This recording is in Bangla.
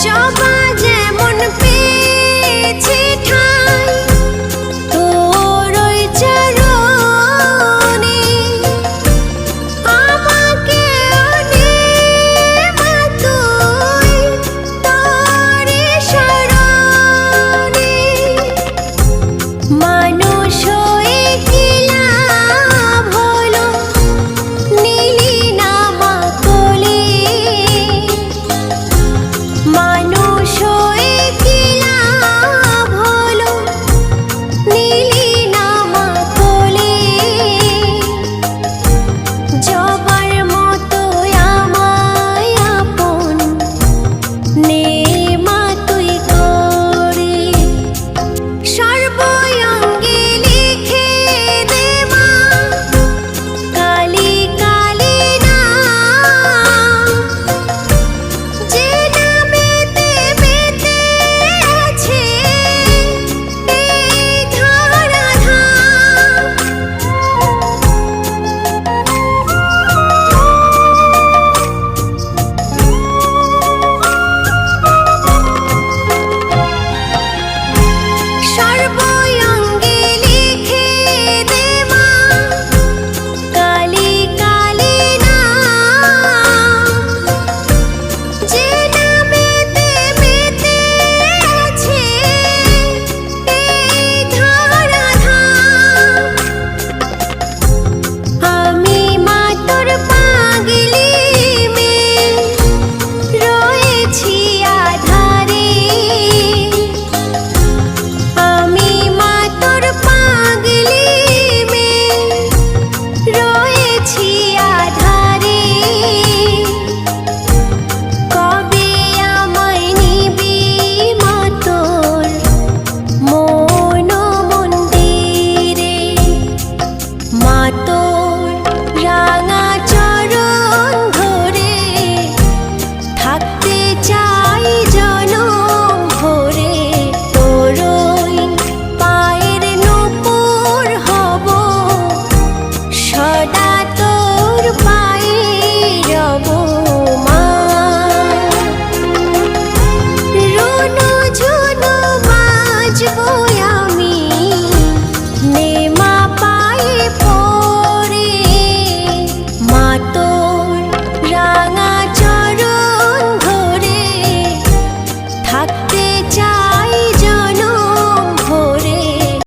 জবা যেমন পেয়েছে ঠাই তোর ওই চরণে, আমাকেও নে মা তুই তোরে শরণে। মানুষ হয়ে কি লাভ হলো, নিলি না মা কোলে। মানুষ হয়ে কি লাভ হলো, নিলি না মা কোলে। জবার মতো আমায় আপন নে